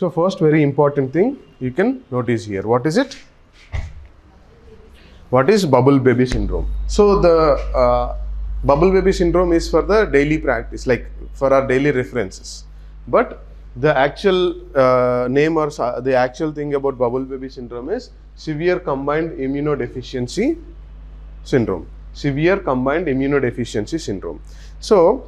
So first very important thing you can notice here. What is it? What is bubble baby syndrome? So the bubble baby syndrome is for the daily practice, like for our daily references. But the actual name or the actual thing about bubble baby syndrome is severe combined immunodeficiency syndrome. Severe combined immunodeficiency syndrome. So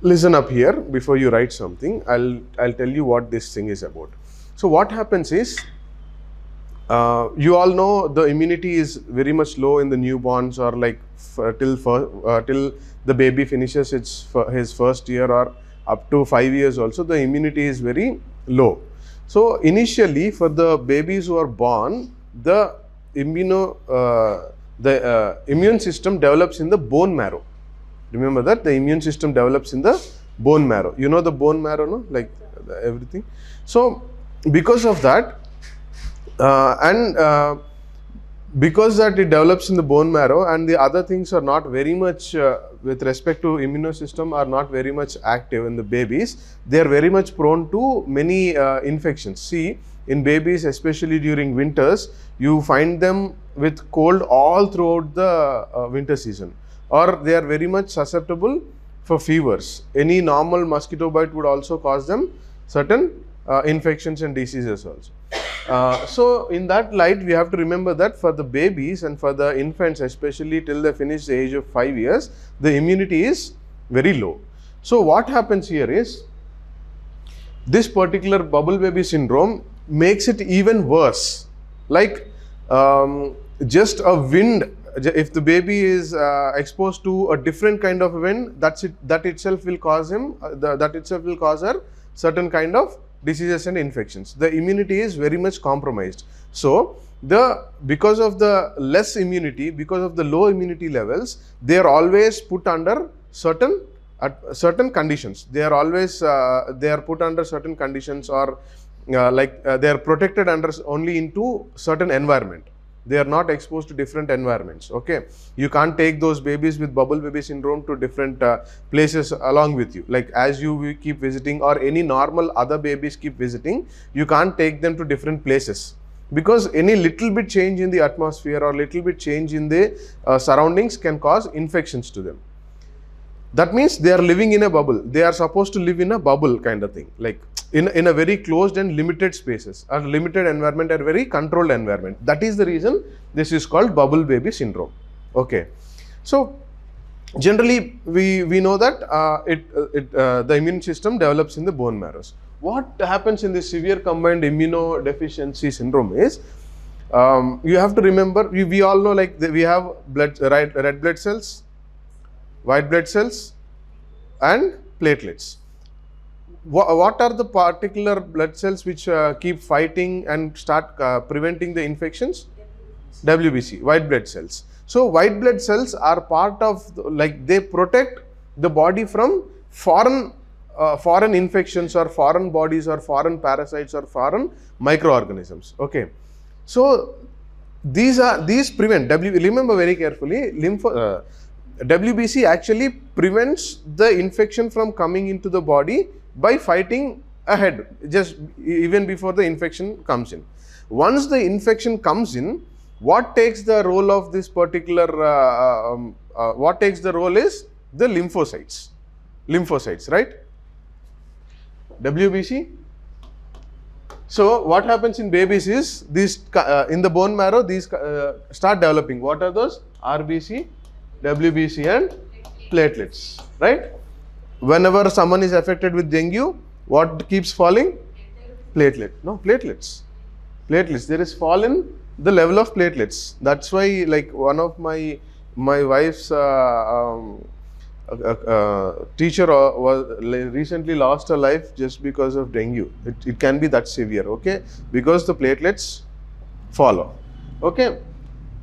listen up here before you write something. I'll tell you what this thing is about. So what happens is, you all know the immunity is very much low in the newborns, or like till the baby finishes his first year or up to 5 years also, the immunity is very low. So initially for the babies who are born, the immune system develops in the bone marrow. Remember that the immune system develops in the bone marrow. You know the bone marrow, no? Like everything. So because of that, because that it develops in the bone marrow, and the other things are not very much with respect to immune system are not very much active in the babies, they are very much prone to many infections. See, in babies, especially during winters, you find them with cold all throughout the winter season, or they are very much susceptible for fevers. Any normal mosquito bite would also cause them certain infections and diseases also. So in that light, we have to remember that for the babies and for the infants, especially till they finish the age of 5 years, the immunity is very low. So what happens here is, this particular bubble baby syndrome makes it even worse. Like just a wind, if the baby is exposed to a different kind of wind, that itself will cause her certain kind of diseases and infections. The immunity is very much compromised. So because of the less immunity, because of the low immunity levels, they are always put under certain conditions. They are always they are put under certain conditions, or they are protected under only into certain environment. They are not exposed to different environments. Okay, you can't take those babies with bubble baby syndrome to different places along with you. Like as you keep visiting, or any normal other babies keep visiting, you can't take them to different places, because any little bit change in the atmosphere or little bit change in the surroundings can cause infections to them. That means they are living in a bubble. They are supposed to live in a bubble kind of thing, like in a very closed and limited spaces, or limited environment, or very controlled environment. That is the reason this is called bubble baby syndrome. Okay, so generally we know that the immune system develops in the bone marrows. What happens in this severe combined immunodeficiency syndrome is, you have to remember, we all know, like we have red blood cells, white blood cells, and platelets. What are the particular blood cells which keep fighting and start preventing the infections? WBC, white blood cells. So white blood cells are part of, they protect the body from foreign infections, or foreign bodies, or foreign parasites, or foreign microorganisms. Okay, so these prevent. Remember very carefully, WBC actually prevents the infection from coming into the body by fighting ahead, just even before the infection comes in. Once the infection comes in, what takes the role of this particular, what takes the role is the lymphocytes. Lymphocytes, right? WBC. So what happens in babies is, these in the bone marrow, these start developing. What are those? RBC, WBC, and platelets, right? Whenever someone is affected with dengue, what keeps falling? Platelet. No, platelets. Platelets. There is fall in the level of platelets. That's why, like, one of my wife's teacher was recently lost her life just because of dengue. It can be that severe. Okay, because the platelets follow. Okay,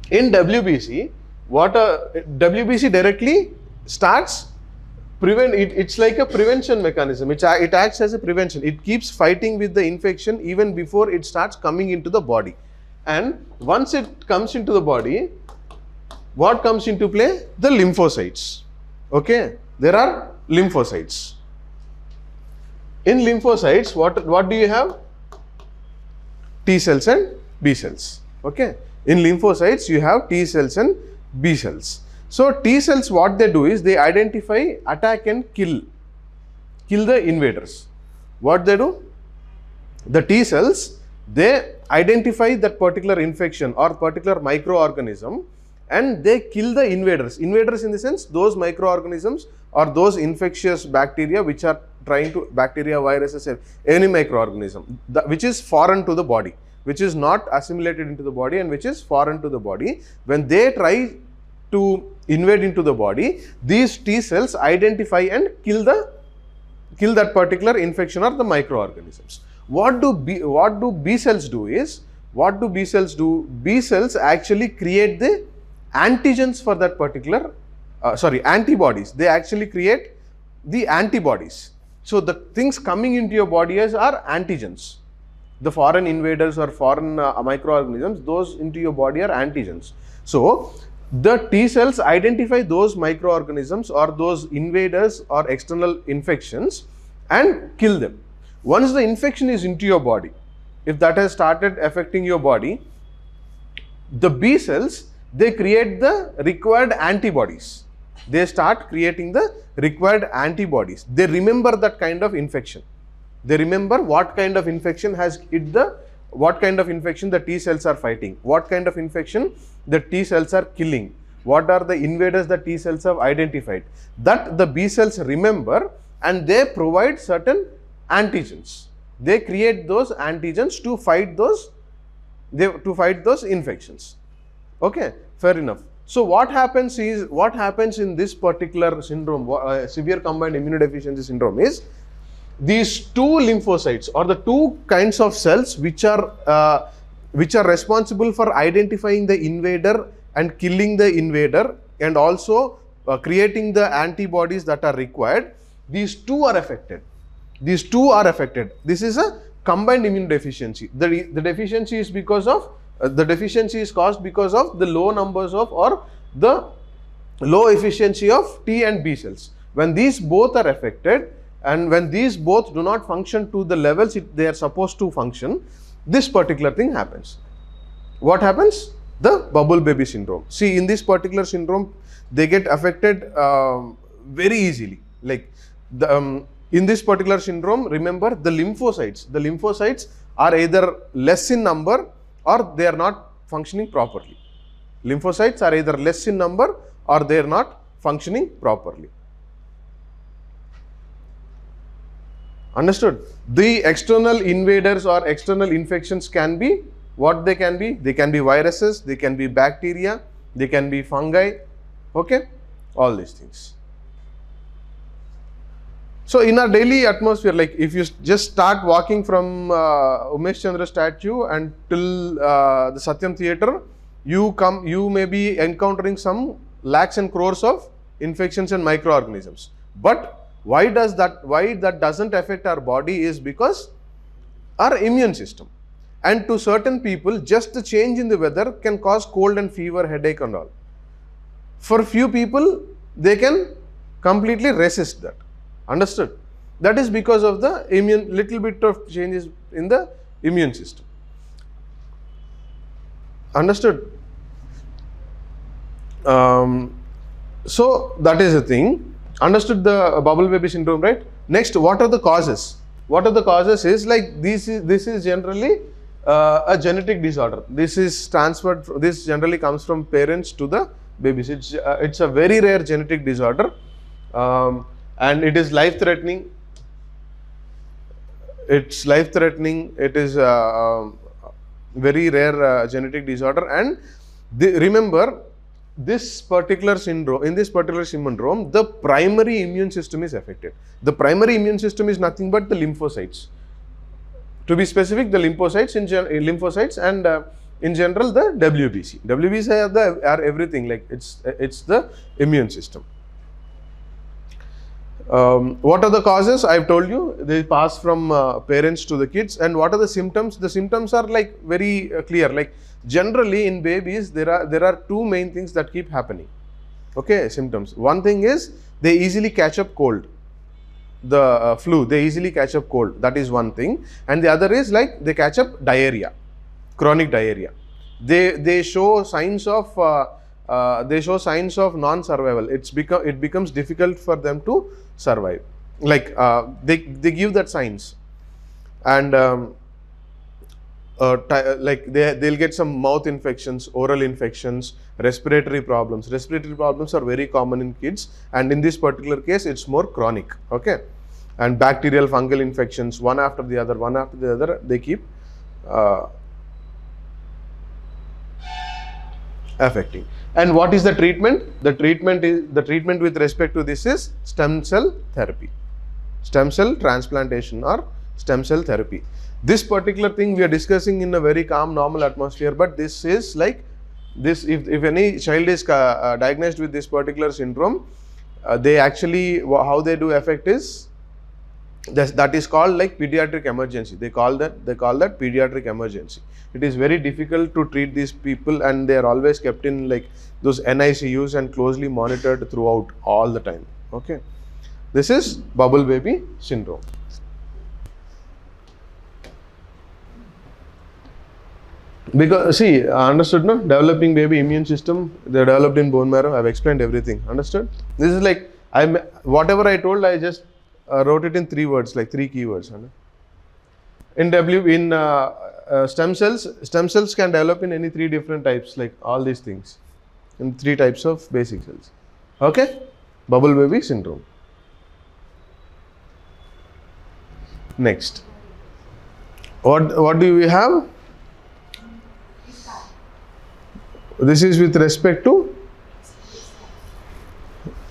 in WBC, WBC directly starts it's like a prevention mechanism. It acts as a prevention. It keeps fighting with the infection even before it starts coming into the body. And once it comes into the body, what comes into play? The lymphocytes. Okay, there are lymphocytes. In lymphocytes, what do you have? T cells and B cells. Okay. In lymphocytes, you have T cells and B cells. So T cells, what they do is they identify, attack and kill the invaders. What they do? The T cells, they identify that particular infection or particular microorganism and they kill the invaders. Invaders in the sense, those microorganisms or those infectious bacteria which are trying to, bacteria, viruses, any microorganism which is foreign to the body, which is not assimilated into the body and which is foreign to the body. When they try to invade into the body, these T cells identify and kill that particular infection or the microorganisms. What do B cells do is, B cells actually create the antigens for that particular, antibodies. They actually create the antibodies. So the things coming into your body are antigens. The foreign invaders or foreign microorganisms, those into your body are antigens. So the T cells identify those microorganisms or those invaders or external infections and kill them. Once the infection is into your body, if that has started affecting your body, the B cells, they create the required antibodies. They start creating the required antibodies. They remember that kind of infection. They remember what kind of infection has hit what kind of infection the T cells are fighting, what kind of infection the T cells are killing, what are the invaders the T cells have identified. That the B cells remember and they provide certain antigens. They create those antigens to fight those infections. Okay, fair enough. So what happens in this particular syndrome, severe combined immunodeficiency syndrome, is these two lymphocytes or the two kinds of cells which are responsible for identifying the invader and killing the invader and also creating the antibodies that are required, these two are affected. This is a combined immunodeficiency. The deficiency is because of caused because of the low numbers of or the low efficiency of T and B cells. When these both are affected and when these both do not function to the levels they are supposed to function, this particular thing happens. What happens? The bubble baby syndrome. See, in this particular syndrome, they get affected very easily. Like in this particular syndrome, remember the lymphocytes are either less in number or they are not functioning properly. Lymphocytes are either less in number or they are not functioning properly. Understood? The external invaders or external infections can be what they can be. They can be viruses, they can be bacteria, they can be fungi. Okay? All these things. So in our daily atmosphere, like if you just start walking from Umesh Chandra statue and till the Satyam theatre, you may be encountering some lakhs and crores of infections and microorganisms. But why that doesn't affect our body is because our immune system. And to certain people, just the change in the weather can cause cold and fever, headache and all. For few people, they can completely resist that. Understood? That is because of the little bit of changes in the immune system. Understood? So that is the thing. Understood the bubble baby syndrome, right? Next, what are the causes? What are the causes is like this is generally a genetic disorder. This is transferred. This generally comes from parents to the babies. It's a very rare genetic disorder. And it is life-threatening. It's life-threatening. It is a very rare genetic disorder. And remember, this particular syndrome, in this particular syndrome, the primary immune system is affected. The primary immune system is nothing but the lymphocytes. To be specific, the lymphocytes and in general the WBC. WBC are everything. Like it's the immune system. What are the causes? I've told you, they pass from parents to the kids. And what are the symptoms? The symptoms are like very clear. Like generally in babies, there are two main things that keep happening. Okay, symptoms. One thing is they easily catch up cold. the flu. They easily catch up cold. That is one thing. And the other is like they catch up diarrhea, chronic diarrhea. They show signs of non-survival. It becomes difficult for them to survive. Like they give that signs, and like they'll get some mouth infections, oral infections, respiratory problems. Respiratory problems are very common in kids, and in this particular case it's more chronic. Okay, and bacterial fungal infections, one after the other, they keep affecting. And what is the treatment? The treatment with respect to this is stem cell therapy, stem cell transplantation or stem cell therapy. This particular thing we are discussing in a very calm, normal atmosphere, but this is like this. If any child is diagnosed with this particular syndrome, they actually, how they do affect is that is called like pediatric emergency. They call that pediatric emergency. It is very difficult to treat these people, and they are always kept in like those NICUs and closely monitored throughout all the time. Okay, this is bubble baby syndrome. Because see, understood, no? Developing baby immune system, they are developed in bone marrow. I've explained everything. Understood? This is like whatever I told, I just wrote it in 3 words, like 3 keywords. Stem cells can develop in any 3 different types, like all these things, in 3 types of basic cells. Okay, bubble baby syndrome. Next, what do we have? This is with respect to,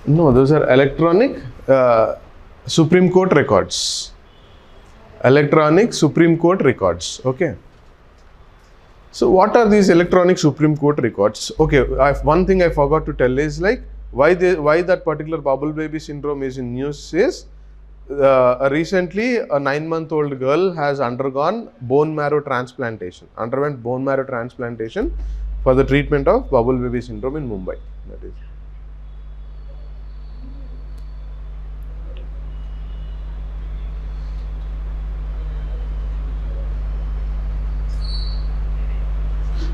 no, those are electronic Supreme Court records. Electronic Supreme Court records. Okay. So what are these electronic Supreme Court records? Okay, one thing I forgot to tell is like why that particular bubble baby syndrome is in news is recently a 9-month-old girl has underwent bone marrow transplantation for the treatment of bubble baby syndrome in Mumbai. That is.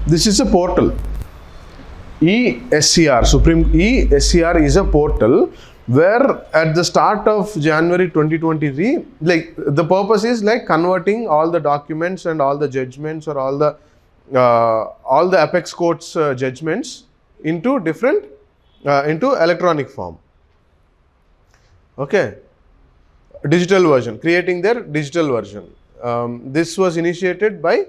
This is a portal. ESCR is a portal where at the start of January 2023, like the purpose is like converting all the documents and all the judgments or all the apex courts judgments into different into electronic form. Okay, digital version, creating their digital version. This was initiated by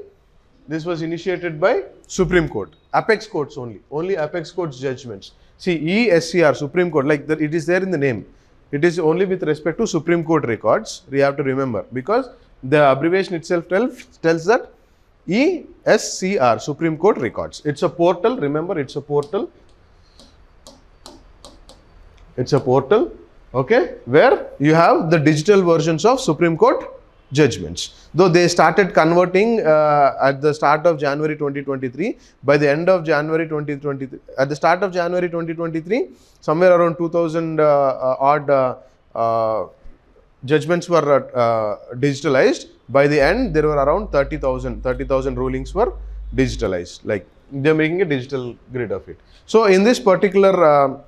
Supreme Court, apex courts only apex courts judgments. See, ESCR, Supreme Court, like it is there in the name. It is only with respect to Supreme Court records. We have to remember, because the abbreviation itself tells that ESCR, Supreme Court records. It's a portal. Remember, it's a portal. It's a portal. Okay, where you have the digital versions of Supreme Court judgments. Though they started converting at the start of January 2023, by the end of January 2023, at the start of January 2023, somewhere around 2000 odd judgments were digitalized. By the end, there were around 30,000 rulings were digitalized. Like they're making a digital grid of it. So in this particular,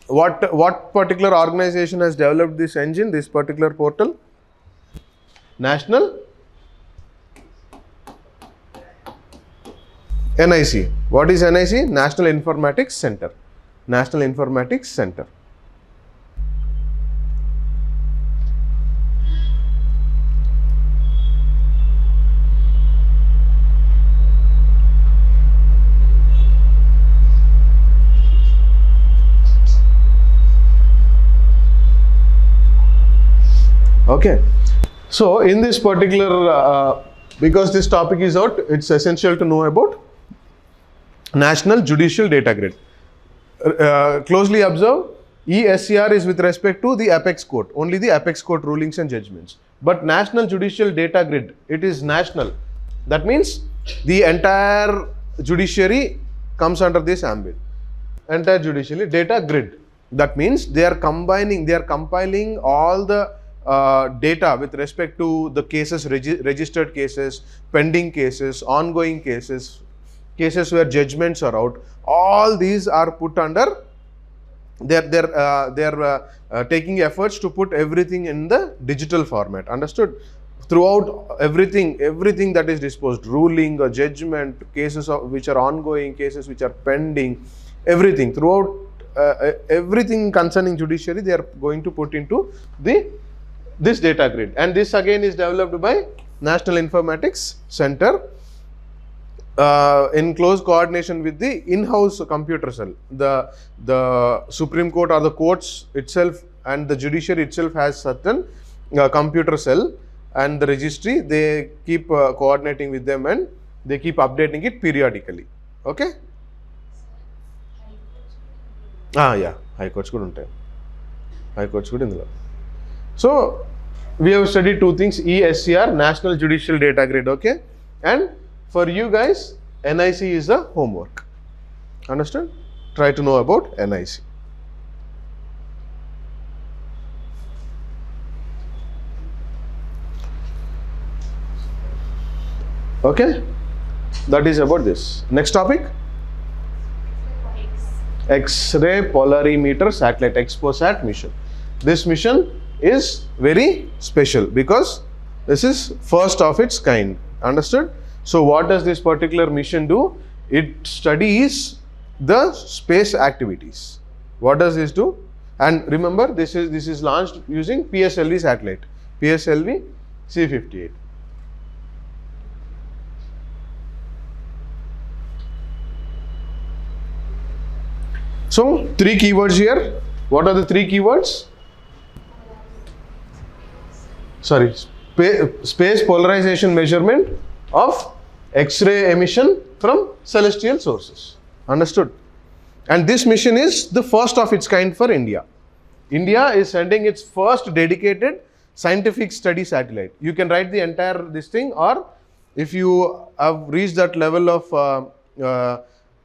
what particular organization has developed this engine, this particular portal? National NIC. What is NIC? National Informatics Center. National Informatics Center. Okay. So in this particular, because this topic is out, it's essential to know about National Judicial Data Grid. Closely observe, ESCR is with respect to the apex court, only the apex court rulings and judgments. But National Judicial Data Grid, it is national. That means the entire judiciary comes under this ambit. Entire judiciary data grid. That means they are compiling all the data with respect to the cases, registered cases, pending cases, ongoing cases, cases where judgments are out. All these are put under, they're taking efforts to put everything in the digital format. Understood? Throughout everything that is disposed, ruling or judgment, cases which are ongoing, cases which are pending, everything throughout, everything concerning judiciary, they are going to put into this data grid. And this again is developed by National Informatics Center in close coordination with the in-house computer cell. The Supreme Court or the courts itself and the judiciary itself has certain computer cell, and the registry, they keep coordinating with them and they keep updating it periodically. Okay? Yeah, high courts could untai. High courts could indulo. So we have studied two things: ESCR, National Judicial Data Grid. Okay, and for you guys, NIC is the homework. Understand? Try to know about NIC. Okay, that is about this. Next topic: X-ray polarimeter satellite, XPOSat mission. This mission is very special because this is first of its kind. Understood? So what does this particular mission do? It studies the space activities. What does this do? And remember, this is launched using PSLV satellite, PSLV C58. So, three keywords here. What are the three keywords? Sorry, space polarization measurement of X-ray emission from celestial sources. Understood? And this mission is the first of its kind for India. India is sending its first dedicated scientific study satellite. You can write the entire this thing, or if you have reached that level of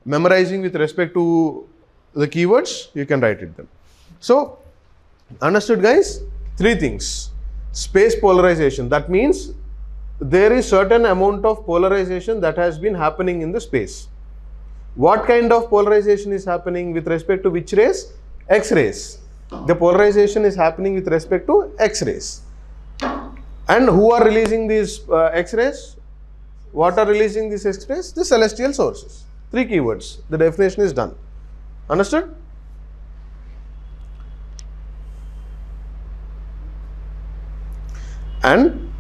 memorizing with respect to the keywords, you can write it them. So, understood guys? Three things. Space polarization, that means there is certain amount of polarization that has been happening in the space. What kind of polarization is happening with respect to which rays? X-rays. The polarization is happening with respect to X-rays. And who are releasing these X-rays? What are releasing these X-rays? The celestial sources. Three keywords. The definition is done. Understood? And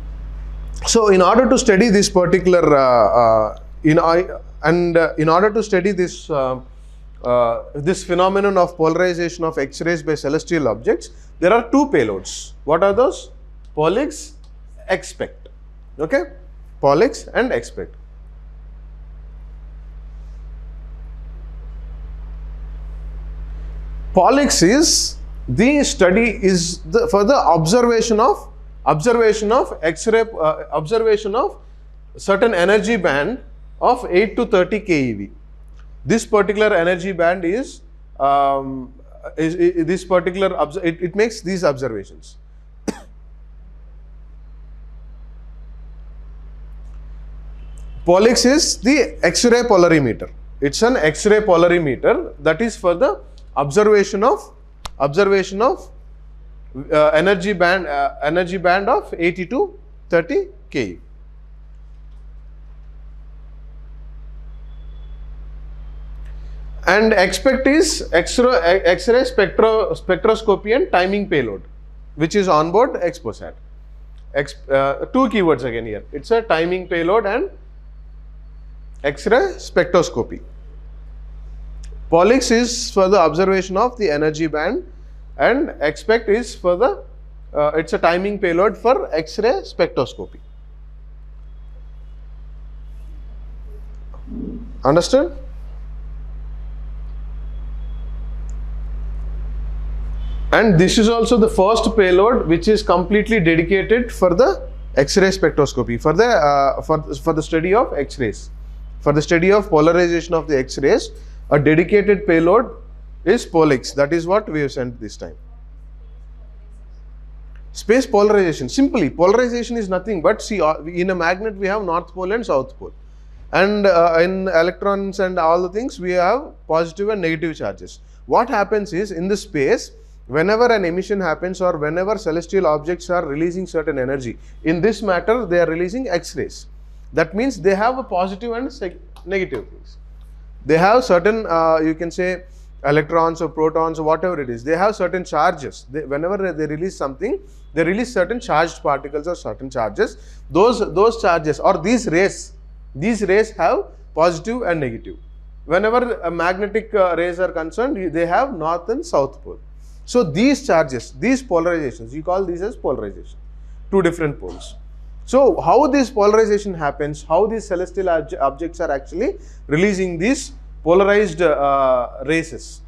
so, in order to study this particular, in order to study this this phenomenon of polarization of X-rays by celestial objects, there are two payloads. What are those? Polix, expect. Okay, Polix and expect. Polix is the study for the observation of X-ray, observation of certain energy band of 8 to 30 keV. This particular energy band is this particular it makes these observations. Polix is the X-ray polarimeter. It's an X-ray polarimeter that is for the observation of energy band of 80 to 30 keV. And expect is X-ray spectroscopy and timing payload, which is on board XPOSat. Two keywords again here. It's a timing payload and X-ray spectroscopy. Polix is for the observation of the energy band, and expect is for the it's a timing payload for X-ray spectroscopy. Understood? And this is also the first payload which is completely dedicated for the X-ray spectroscopy, for the study of X-rays, for the study of polarization of the X-rays. A dedicated payload is polix. That is what we have sent this time. Space polarization. Simply, polarization is nothing but, see, in a magnet we have north pole and south pole. And in electrons and all the things, we have positive and negative charges. What happens is, in the space, whenever an emission happens or whenever celestial objects are releasing certain energy, in this matter, they are releasing X-rays. That means they have a positive and negative things. They have certain, you can say, electrons or protons or whatever it is. They have certain charges. Whenever they release something, they release certain charged particles or certain charges. Those charges or these rays have positive and negative. Whenever magnetic rays are concerned, they have north and south pole. So these charges, these polarizations, you call these as polarization, two different poles. So how this polarization happens, how these celestial objects are actually releasing these polarized rays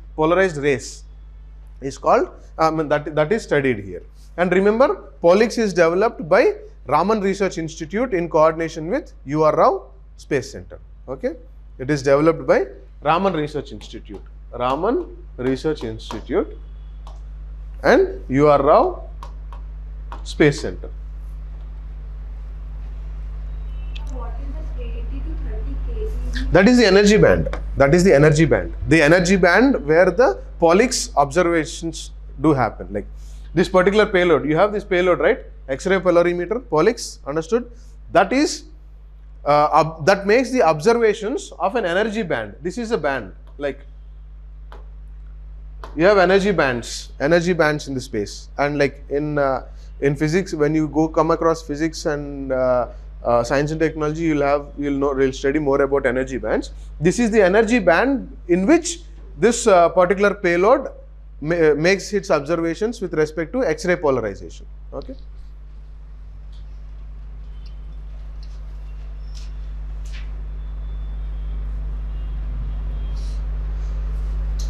is called, that is studied here. And remember, polix is developed by Raman Research Institute in coordination with U.R. Rao Space Center. Okay, it is developed by Raman Research Institute, and U.R. Rao Space Center. What is the 80 to 30 kg? That is the energy band. That is the energy band. The energy band where the polix observations do happen. Like this particular payload, you have this payload, right? X-ray polarimeter, polix, understood? That is, that makes the observations of an energy band. This is a band, like you have energy bands in the space. And like in physics, when you come across physics and science and technology, you'll study more about energy bands. This is the energy band in which this particular payload makes its observations with respect to X-ray polarization. Okay.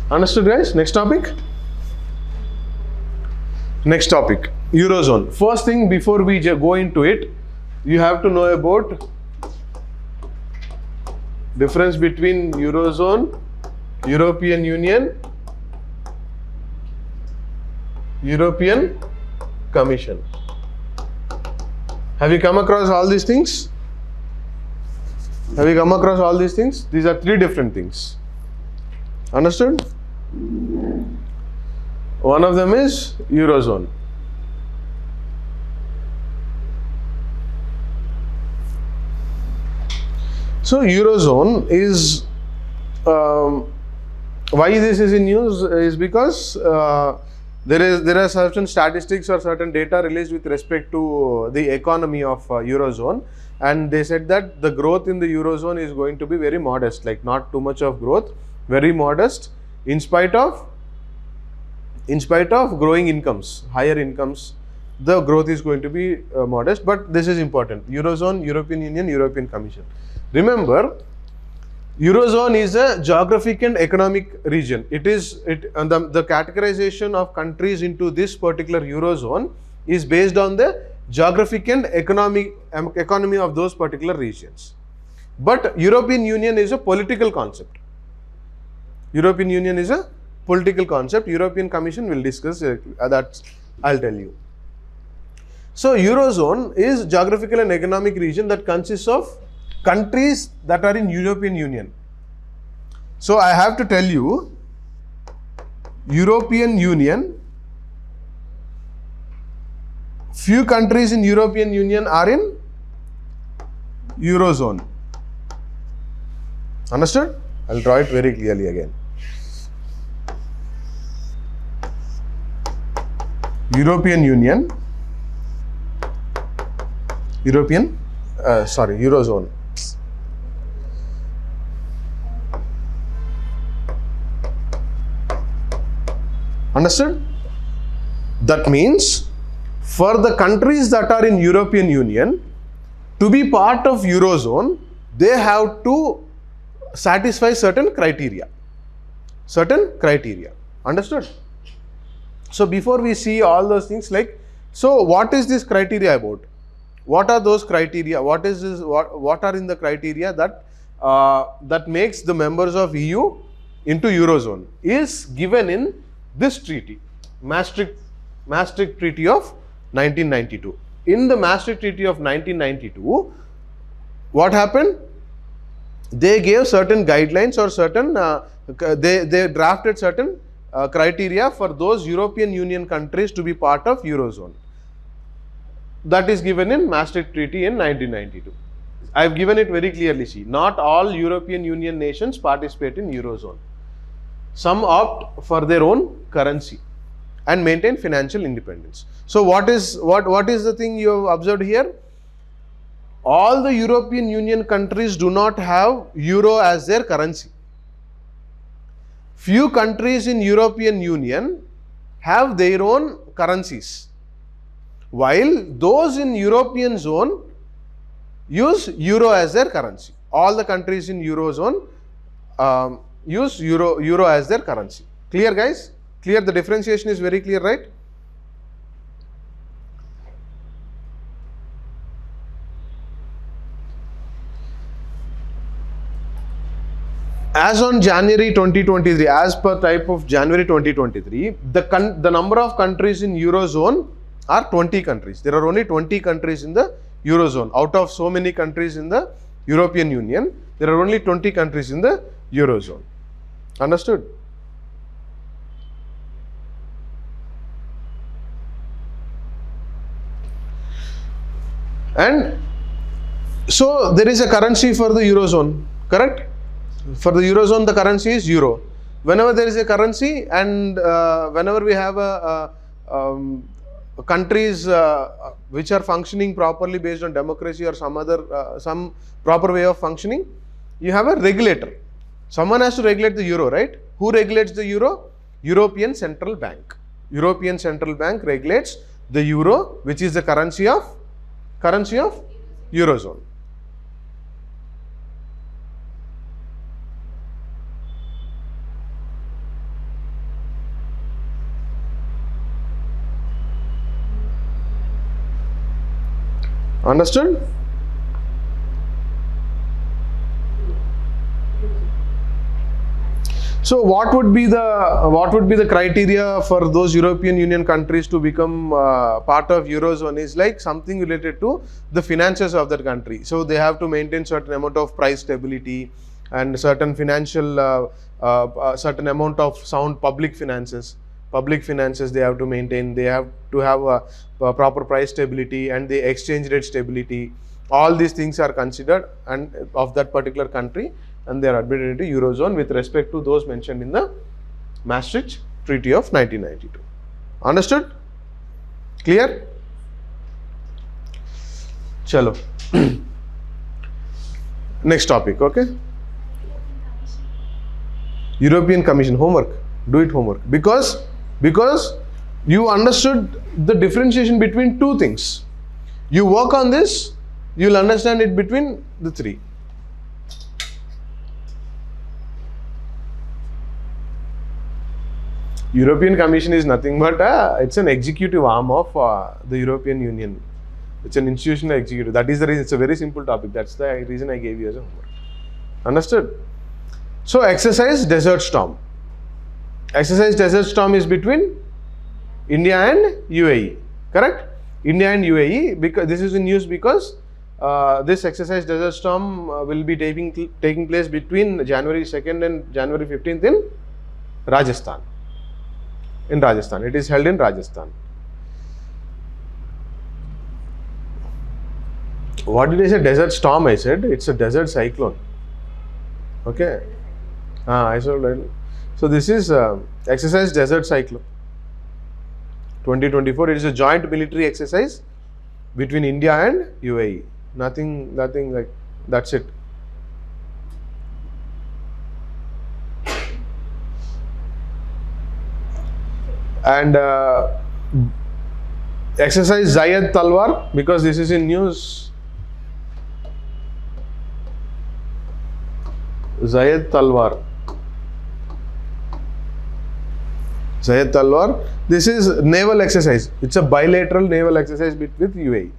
Understood, guys? Next topic. Eurozone. First thing, before we go into it, you have to know about difference between Eurozone, European Union, European Commission. Have you come across all these things? These are three different things. Understood? One of them is Eurozone. So Eurozone is, why this is in news is because there are certain statistics or certain data released with respect to the economy of Eurozone, and they said that the growth in the Eurozone is going to be very modest, like not too much of growth, very modest, in spite of growing incomes, higher incomes. The growth is going to be modest, but this is important. Eurozone, European Union, European Commission. Remember, Eurozone is a geographic and economic region. The categorization of countries into this particular Eurozone is based on the geographic and economy of those particular regions. But European Union is a political concept. European Commission will discuss that. I'll tell you. So Eurozone is geographical and economic region that consists of countries that are in European Union. So I have to tell you, European Union, few countries in European Union are in Eurozone. Understood? I'll draw it very clearly again. Eurozone. Understood? That means for the countries that are in European Union to be part of Eurozone, they have to satisfy certain criteria. Understood? So before we see all those things, like, so what is this criteria about? What are those criteria? What are in the criteria that that makes the members of EU into Eurozone is given in this treaty, Maastricht Treaty of 1992. In the Maastricht Treaty of 1992, what happened? They gave certain guidelines or certain, they drafted certain criteria for those European Union countries to be part of Eurozone. That is given in Maastricht Treaty in 1992. I have given it very clearly. See, not all European Union nations participate in Eurozone. Some opt for their own currency and maintain financial independence. So what is the thing you have observed here? All the European Union countries do not have euro as their currency. Few countries in European Union have their own currencies, while those in European zone use euro as their currency. All the countries in Eurozone use euro as their currency. Clear, guys? Clear? The differentiation is very clear, right? As on January 2023, as per type of January 2023, the number of countries in Eurozone are 20 countries. There are only 20 countries in the Eurozone. Out of so many countries in the European Union, there are only 20 countries in the Eurozone. Understood? And so there is a currency for the Eurozone, correct? For the Eurozone, the currency is euro. Whenever there is a currency and whenever we have countries which are functioning properly based on democracy or some proper way of functioning, you have a regulator. Someone has to regulate the euro, right? Who regulates the euro? European Central Bank. European Central Bank regulates the euro, which is the currency of Eurozone. Understood? So what would be the criteria for those European Union countries to become part of Eurozone is like something related to the finances of that country. So they have to maintain certain amount of price stability and certain financial, certain amount of sound public finances. Public finances they have to maintain. They have to have a proper price stability and the exchange rate stability. All these things are considered and of that particular country, and they are admitted into Eurozone with respect to those mentioned in the Maastricht Treaty of 1992. Understood? Clear? Chalo. Next topic, okay? European Commission homework. Do it homework because you understood the differentiation between two things. You work on this, you will understand it between the three. European Commission is nothing but it's an executive arm of the European Union. It's an institutional executive. That is the reason. It's a very simple topic. That's the reason I gave you as a homework. Understood? So exercise Desert Storm. Exercise Desert Storm is between India and UAE. Correct? India and UAE, because this is in news because this exercise Desert Storm will be taking place between January 2nd and January 15th in Rajasthan. In Rajasthan. It is held in Rajasthan. What did I say? Desert storm, I said. It's a desert cyclone. Okay. I said. So this is exercise Desert Cyclone 2024. It is a joint military exercise between India and UAE. Nothing like that's it. And exercise Zayed Talwar, because this is in news. Zayed Talwar. Zayed Talwar. This is naval exercise. It's a bilateral naval exercise with UAE.